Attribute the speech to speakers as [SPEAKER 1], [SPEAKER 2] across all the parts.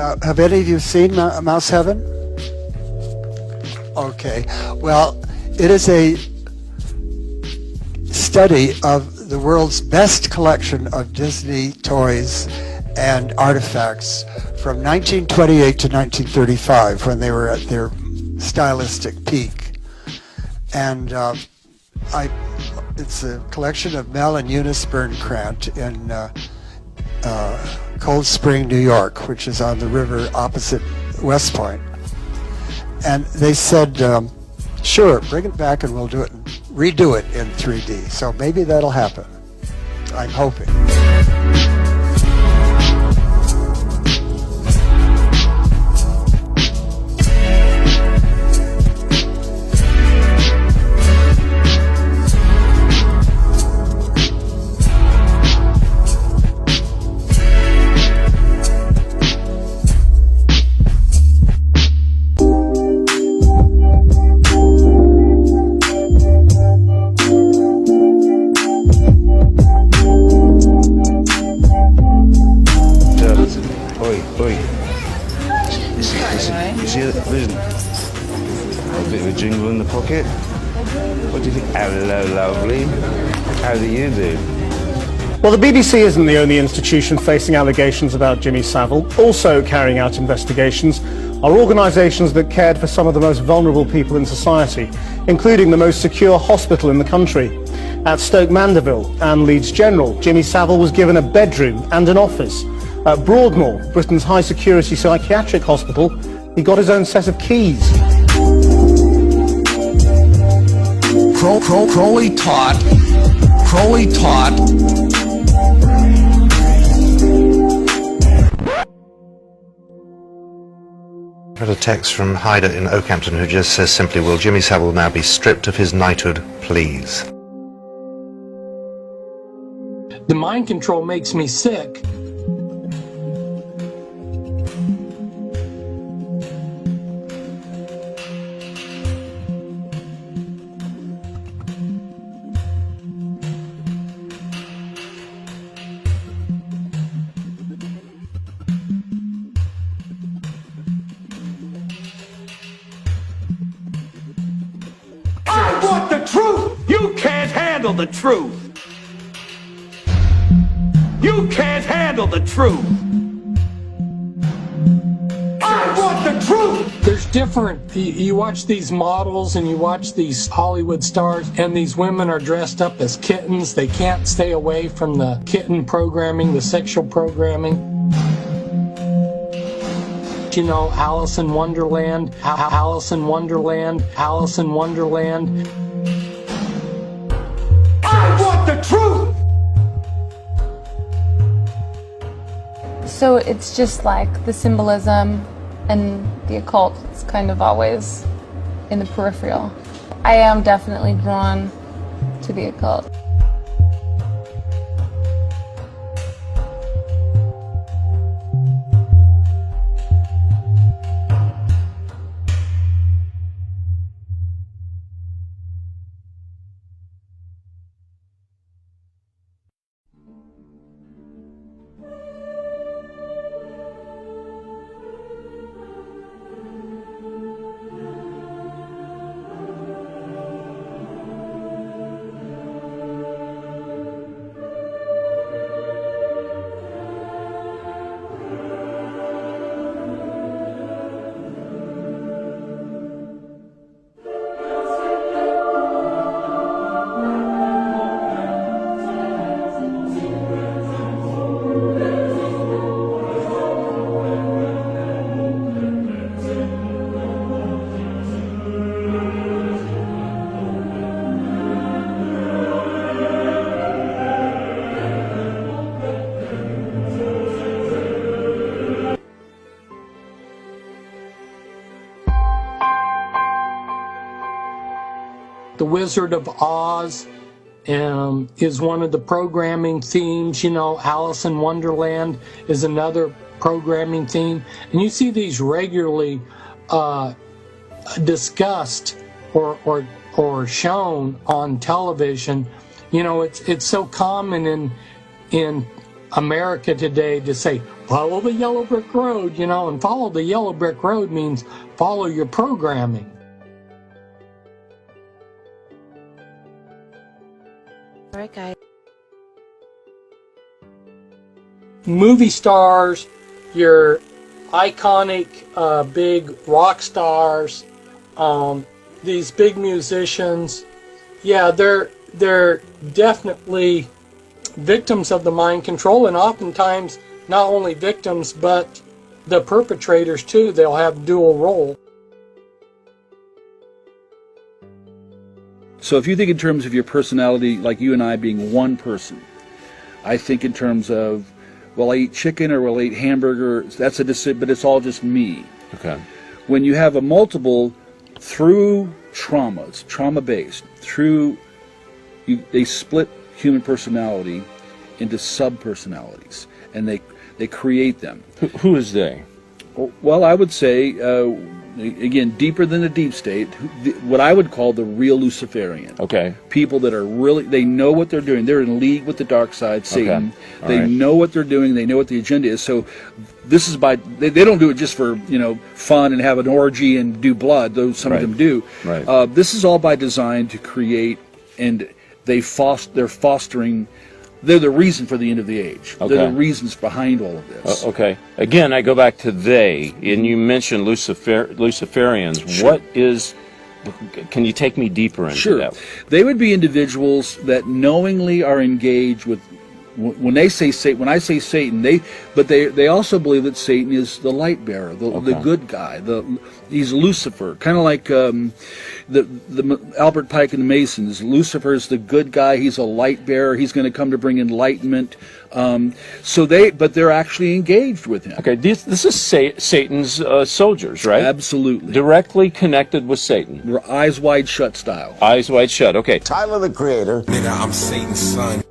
[SPEAKER 1] Have any of you seen Mouse Heaven? Okay. Well, it is a study of the world's best collection of Disney toys and artifacts from 1928 to 1935, when they were at their stylistic peak. And it's a collection of Mel and Eunice Bernkrant in Cold Spring, New York, which is on the river opposite West Point. And they said, sure, bring it back and we'll do it, redo it in 3D. So maybe that'll happen. I'm hoping.
[SPEAKER 2] Listen, a bit of a jingle in the pocket. What do you think? Hello, lovely. How do you do?
[SPEAKER 3] Well, the BBC isn't the only institution facing allegations about Jimmy Savile. Also carrying out investigations are organisations that cared for some of the most vulnerable people in society, including the most secure hospital in the country. At Stoke Mandeville and Leeds General, Jimmy Savile was given a bedroom and an office. At Broadmoor, Britain's high-security psychiatric hospital, he got his own set of keys.
[SPEAKER 4] Crowley taught.
[SPEAKER 5] I read a text from Hyder in Oakhampton who just says simply, will Jimmy Savile now be stripped of his knighthood, please?
[SPEAKER 6] The mind control makes me sick.
[SPEAKER 4] I want the truth! You can't handle the truth! You can't handle the truth! I want the truth!
[SPEAKER 6] There's different, you watch these models and you watch these Hollywood stars, and these women are dressed up as kittens. They can't stay away from the kitten programming, the sexual programming. You know, Alice in Wonderland, Alice in Wonderland, Alice in Wonderland.
[SPEAKER 4] I want the truth!
[SPEAKER 7] So it's just like the symbolism and the occult is kind of always in the peripheral. I am definitely drawn to the occult.
[SPEAKER 6] The Wizard of Oz is one of the programming themes. You know, Alice in Wonderland is another programming theme. And you see these regularly discussed or shown on television. You know, it's so common in America today to say follow the yellow brick road, you know, and follow the yellow brick road means follow your programming.
[SPEAKER 8] All right, guys.
[SPEAKER 6] Movie stars, your iconic big rock stars, these big musicians, yeah, they're definitely victims of the mind control, and oftentimes not only victims but the perpetrators too. They'll have dual role.
[SPEAKER 9] So if you think in terms of your personality, like you and I being one person, I think in terms of, well, I eat chicken or will I eat hamburger, that's a decision, but it's all just me.
[SPEAKER 2] Okay.
[SPEAKER 9] When you have a multiple through traumas, trauma-based, they split human personality into sub-personalities, and they create them.
[SPEAKER 2] Who is they?
[SPEAKER 9] Well, I would say, again, deeper than the deep state, what I would call the real Luciferian.
[SPEAKER 2] Okay.
[SPEAKER 9] People that are really, they know what they're doing. They're in league with the dark side, Satan.
[SPEAKER 2] Okay.
[SPEAKER 9] They know what they're doing. They know what the agenda is. So this is they don't do it just for, fun and have an orgy and do blood, though some of them do.
[SPEAKER 2] Right.
[SPEAKER 9] This is all by design to create, and they're fostering. They're the reason for the end of the age.
[SPEAKER 2] Okay.
[SPEAKER 9] They're the reasons behind all of this.
[SPEAKER 2] Okay. Again, I go back to they, and you mentioned Luciferians.
[SPEAKER 9] Sure.
[SPEAKER 2] What is? Can you take me deeper into that?
[SPEAKER 9] They would be individuals that knowingly are engaged with. When I say Satan, they also believe that Satan is the light bearer, the good guy. He's Lucifer, kind of like the Albert Pike and the Masons. Lucifer is the good guy. He's a light bearer. He's going to come to bring enlightenment. But they're actually engaged with him.
[SPEAKER 2] Okay, this is Satan's soldiers, right?
[SPEAKER 9] Absolutely.
[SPEAKER 2] Directly connected with Satan.
[SPEAKER 9] We're eyes wide shut style.
[SPEAKER 2] Eyes wide shut. Okay.
[SPEAKER 10] Tyler the Creator. Nigga, I'm Satan's son.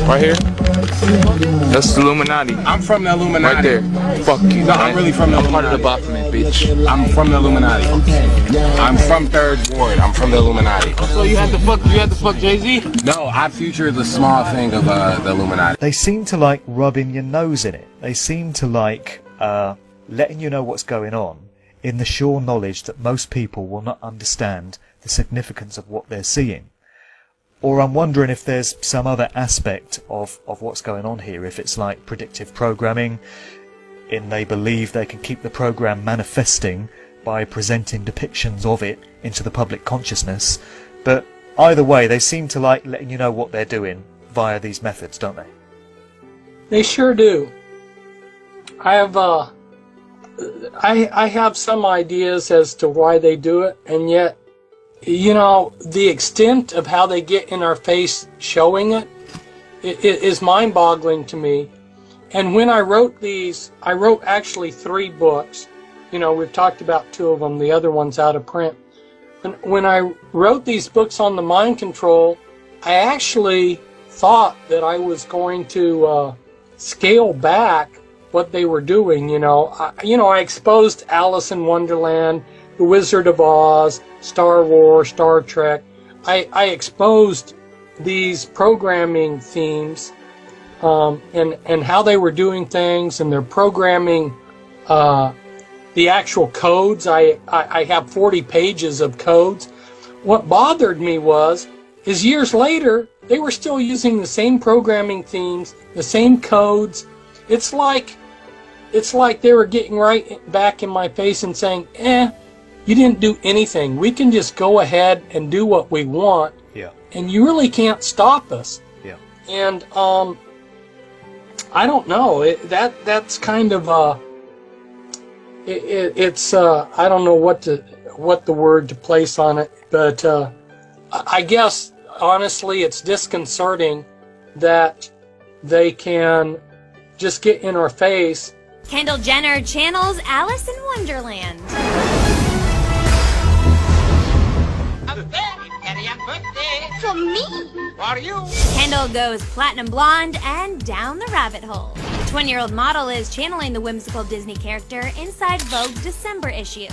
[SPEAKER 11] Right here? That's the Illuminati.
[SPEAKER 10] I'm from the Illuminati.
[SPEAKER 11] Right there. Fuck you.
[SPEAKER 10] No, I'm really from the Illuminati.
[SPEAKER 11] I'm part of the Baphomet, bitch.
[SPEAKER 10] I'm from the Illuminati. I'm from 3rd Ward. I'm from the Illuminati.
[SPEAKER 11] So you had to fuck Jay-Z?
[SPEAKER 10] No, I feature the small thing of the Illuminati.
[SPEAKER 12] They seem to like rubbing your nose in it. They seem to like letting you know what's going on in the sure knowledge that most people will not understand the significance of what they're seeing. Or I'm wondering if there's some other aspect of what's going on here, if it's like predictive programming, in they believe they can keep the program manifesting by presenting depictions of it into the public consciousness. But either way, they seem to like letting you know what they're doing via these methods, don't they?
[SPEAKER 6] They sure do. I have some ideas as to why they do it, and yet, the extent of how they get in our face showing it is mind-boggling to me. And when I wrote these, I wrote actually 3 books. We've talked about 2 of them, the other one's out of print. And when I wrote these books on the mind control, I actually thought that I was going to scale back what they were doing. I exposed Alice in Wonderland, The Wizard of Oz, Star Wars, Star Trek. I exposed these programming themes and how they were doing things, and their programming, the actual codes. I have 40 pages of codes. What bothered me is years later, they were still using the same programming themes, the same codes. It's like they were getting right back in my face and saying, you didn't do anything. We can just go ahead and do what we want.
[SPEAKER 12] Yeah.
[SPEAKER 6] And you really can't stop us.
[SPEAKER 12] Yeah.
[SPEAKER 6] And I don't know. That's kind of it's I don't know what the word to place on it, but I guess honestly it's disconcerting that they can just get in our face.
[SPEAKER 13] Kendall Jenner channels Alice in Wonderland. For me.
[SPEAKER 4] For you.
[SPEAKER 13] Kendall goes platinum blonde and down the rabbit hole. The 20-year-old model is channeling the whimsical Disney character inside Vogue's December issue.